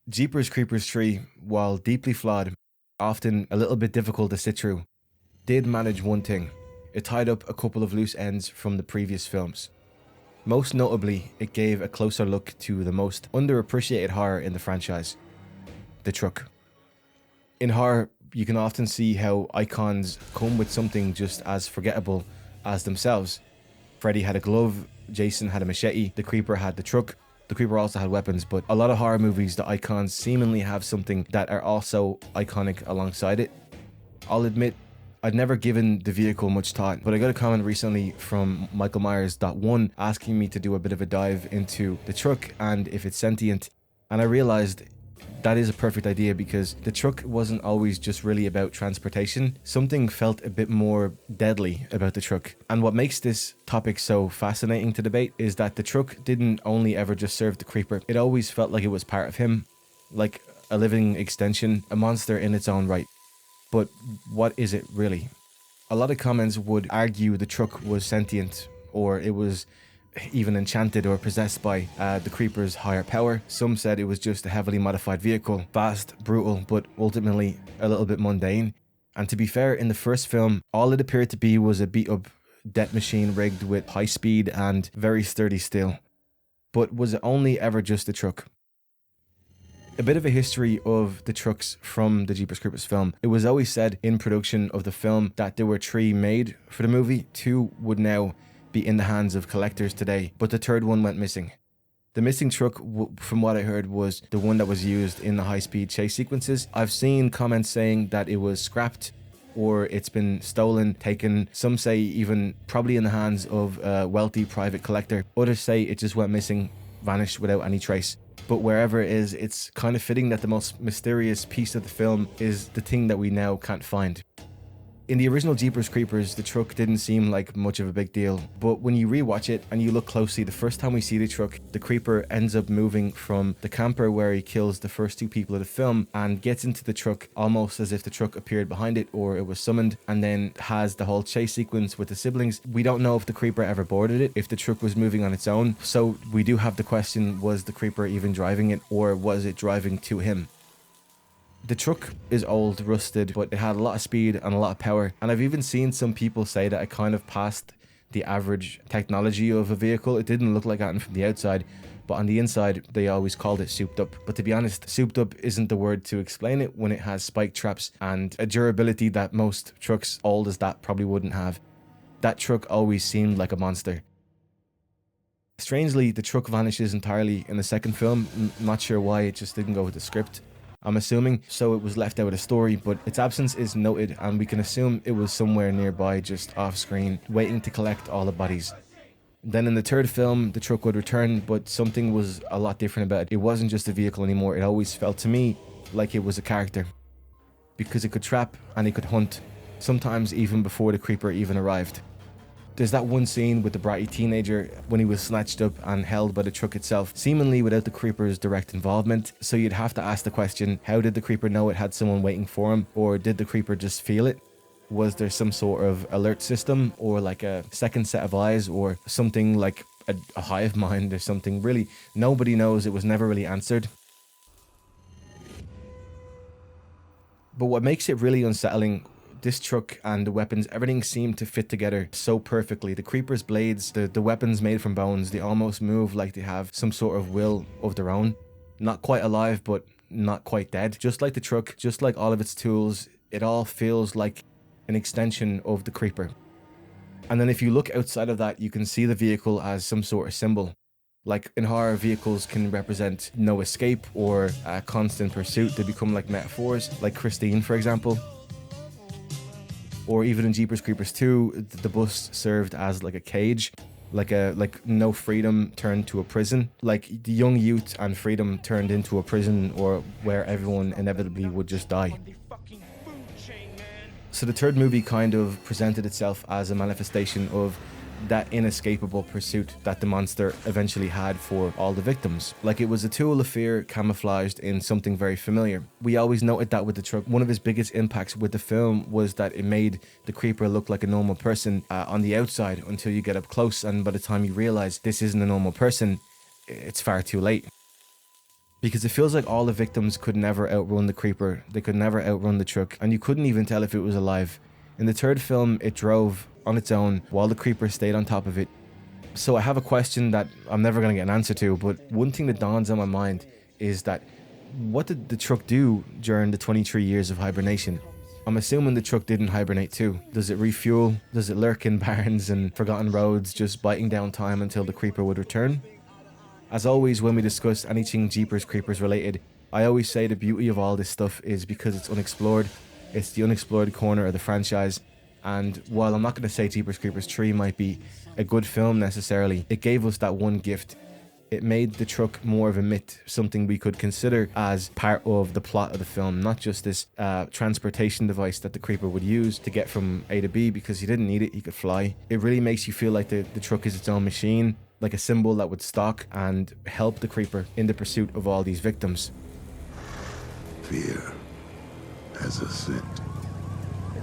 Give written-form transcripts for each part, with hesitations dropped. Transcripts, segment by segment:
Jeepers Creepers 3, while deeply flawed, often a little bit difficult to sit through, did manage one thing. It tied up a couple of loose ends from the previous films. Most notably, it gave a closer look to the most underappreciated horror in the franchise, the truck. In horror, you can often see how icons come with something just as forgettable as themselves. Freddy had a glove, Jason had a machete, the Creeper had the truck. The Creeper also had weapons, but a lot of horror movies, the icons seemingly have something that are also iconic alongside it. I'll admit, I'd never given the vehicle much thought, but I got a comment recently from Michael Myers.1 asking me to do a bit of a dive into the truck and if it's sentient, and I realized that is a perfect idea because the truck wasn't always just really about transportation. Something felt a bit more deadly about the truck. And what makes this topic so fascinating to debate is that the truck didn't only ever just serve the Creeper. It always felt like it was part of him, like a living extension, a monster in its own right. But what is it really? A lot of comments would argue the truck was sentient, or it was even enchanted or possessed by the Creeper's higher power. Some said it was just a heavily modified vehicle, fast, brutal, but ultimately a little bit mundane. And to be fair, in the first film, all it appeared to be was a beat-up death machine rigged with high speed and very sturdy steel. But was it only ever just a truck? A bit of a history of the trucks from the Jeepers Creepers film. It was always said in production of the film that there were 3 made for the movie. 2 would now be in the hands of collectors today, but the 3rd one went missing. The missing truck, from what I heard, was the one that was used in the high-speed chase sequences. I've seen comments saying that it was scrapped or it's been stolen, taken. Some say even probably in the hands of a wealthy private collector. Others say it just went missing, vanished without any trace. But wherever it is, it's kind of fitting that the most mysterious piece of the film is the thing that we now can't find. In the original Jeepers Creepers, the truck didn't seem like much of a big deal, but when you rewatch it and you look closely, the first time we see the truck, the Creeper ends up moving from the camper where he kills the first 2 people of the film and gets into the truck almost as if the truck appeared behind it or it was summoned, and then has the whole chase sequence with the siblings. We don't know if the Creeper ever boarded it, if the truck was moving on its own, so we do have the question, was the Creeper even driving it, or was it driving to him? The truck is old, rusted, but it had a lot of speed and a lot of power. And I've even seen some people say that it kind of passed the average technology of a vehicle. It didn't look like that from the outside, but on the inside, they always called it souped up. But to be honest, souped up isn't the word to explain it when it has spike traps and a durability that most trucks old as that probably wouldn't have. That truck always seemed like a monster. Strangely, the truck vanishes entirely in the second film. Not sure why, it just didn't go with the script, I'm assuming, so it was left out of the story, but its absence is noted and we can assume it was somewhere nearby, just off screen, waiting to collect all the bodies. Then in the 3rd film, the truck would return, but something was a lot different about it. It wasn't just a vehicle anymore, it always felt to me like it was a character. Because it could trap and it could hunt, sometimes even before the Creeper even arrived. There's that one scene with the bratty teenager when he was snatched up and held by the truck itself, seemingly without the Creeper's direct involvement. So you'd have to ask the question, how did the Creeper know it had someone waiting for him? Or did the Creeper just feel it? Was there some sort of alert system, or like a second set of eyes, or something like a hive mind or something? Really, nobody knows. It was never really answered. But what makes it really unsettling, this truck and the weapons, everything seemed to fit together so perfectly. The Creeper's blades, the weapons made from bones, they almost move like they have some sort of will of their own. Not quite alive, but not quite dead. Just like the truck, just like all of its tools, it all feels like an extension of the Creeper. And then if you look outside of that, you can see the vehicle as some sort of symbol. Like in horror, vehicles can represent no escape or a constant pursuit. They become like metaphors, like Christine, for example. Or even in Jeepers Creepers 2, the bus served as like a cage, like no freedom turned to a prison. Like the young youth and freedom turned into a prison, or where everyone inevitably would just die. So the 3rd movie kind of presented itself as a manifestation of that inescapable pursuit that the monster eventually had for all the victims. Like it was a tool of fear camouflaged in something very familiar. We always noted that with the truck. One of his biggest impacts with the film was that it made the Creeper look like a normal person on the outside until you get up close, and by the time you realize this isn't a normal person, it's far too late. Because it feels like all the victims could never outrun the creeper, they could never outrun the truck, and you couldn't even tell if it was alive. In the third film, it drove on its own while the creeper stayed on top of it. So I have a question that I'm never going to get an answer to, but one thing that dawns on my mind is that what did the truck do during the 23 years of hibernation? I'm assuming the truck didn't hibernate too. Does it refuel? Does it lurk in barns and forgotten roads, just biting down time until the creeper would return? As always, when we discuss anything Jeepers Creepers related, I always say the beauty of all this stuff is because it's unexplored. It's the unexplored corner of the franchise. And while I'm not going to say Jeepers Creepers 3 might be a good film necessarily, it gave us that one gift. It made the truck more of a myth, something we could consider as part of the plot of the film, not just this transportation device that the creeper would use to get from A to B because he didn't need it, he could fly. It really makes you feel like the truck is its own machine, like a symbol that would stalk and help the creeper in the pursuit of all these victims. Fear has a scent,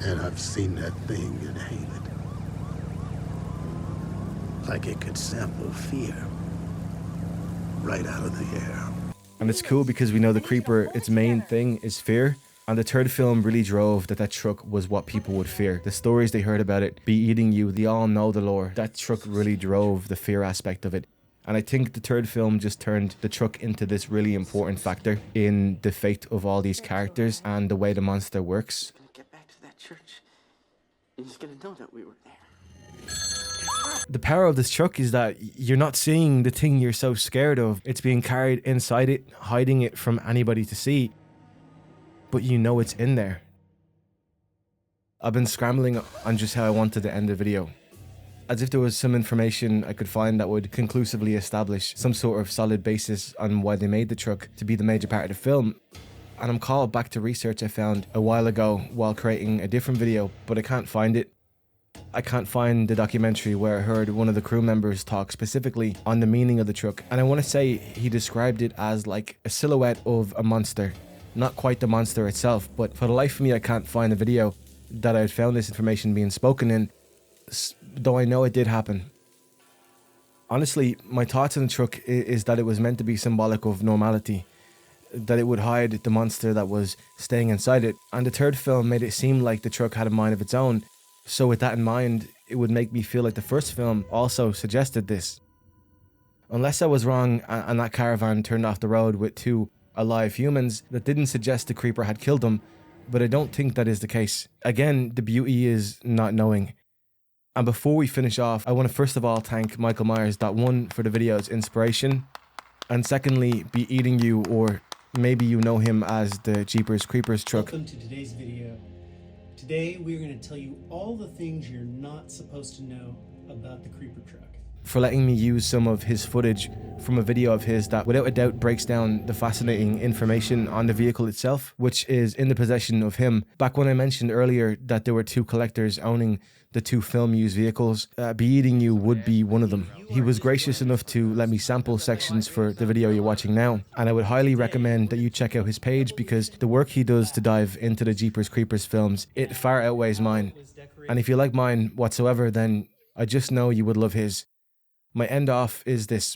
and I've seen that thing and hate it. Like it could sample fear right out of the air. And it's cool because we know the creeper, its main thing is fear. And the third film really drove that truck was what people would fear. The stories they heard about it be eating you, they all know the lore. That truck really drove the fear aspect of it. And I think the third film just turned the truck into this really important factor in the fate of all these characters and the way the monster works. Gonna get back to that church. You're just gonna know that we were there. The power of this truck is that you're not seeing the thing you're so scared of. It's being carried inside it, hiding it from anybody to see. But you know it's in there. I've been scrambling on just how I wanted to end the video. As if there was some information I could find that would conclusively establish some sort of solid basis on why they made the truck to be the major part of the film. And I'm called back to research I found a while ago while creating a different video, but I can't find it. I can't find the documentary where I heard one of the crew members talk specifically on the meaning of the truck. And I want to say he described it as like a silhouette of a monster. Not quite the monster itself, but for the life of me I can't find a video that I had found this information being spoken in, though I know it did happen. Honestly, my thoughts on the truck is that it was meant to be symbolic of normality, that it would hide the monster that was staying inside it, and the third film made it seem like the truck had a mind of its own. So with that in mind, it would make me feel like the first film also suggested this. Unless I was wrong and that caravan turned off the road with two alive humans, that didn't suggest the creeper had killed them, but I don't think that is the case. Again, the beauty is not knowing. And before we finish off, I want to first of all thank Michael Myers, one, for the video's inspiration, and secondly, be eating you, or maybe you know him as the Jeepers Creepers truck. Welcome to today's video. Today we're going to tell you all the things you're not supposed to know about the creeper truck. For letting me use some of his footage from a video of his that without a doubt breaks down the fascinating information on the vehicle itself, which is in the possession of him. Back when I mentioned earlier that there were two collectors owning the two film used vehicles, Be Eating You would be one of them. He was gracious enough to let me sample sections for the video you're watching now, and I would highly recommend that you check out his page because the work he does to dive into the Jeepers Creepers films, it far outweighs mine. And if you like mine whatsoever, then I just know you would love his. My end off is this: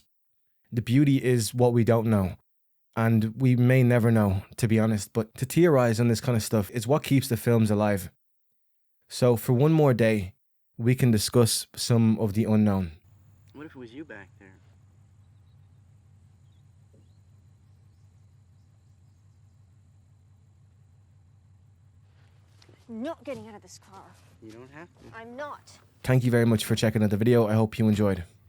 the beauty is what we don't know, and we may never know, to be honest, but to theorize on this kind of stuff is what keeps the films alive. So for one more day, we can discuss some of the unknown. What if it was you back there? Not getting out of this car. You don't have to. I'm not. Thank you very much for checking out the video. I hope you enjoyed.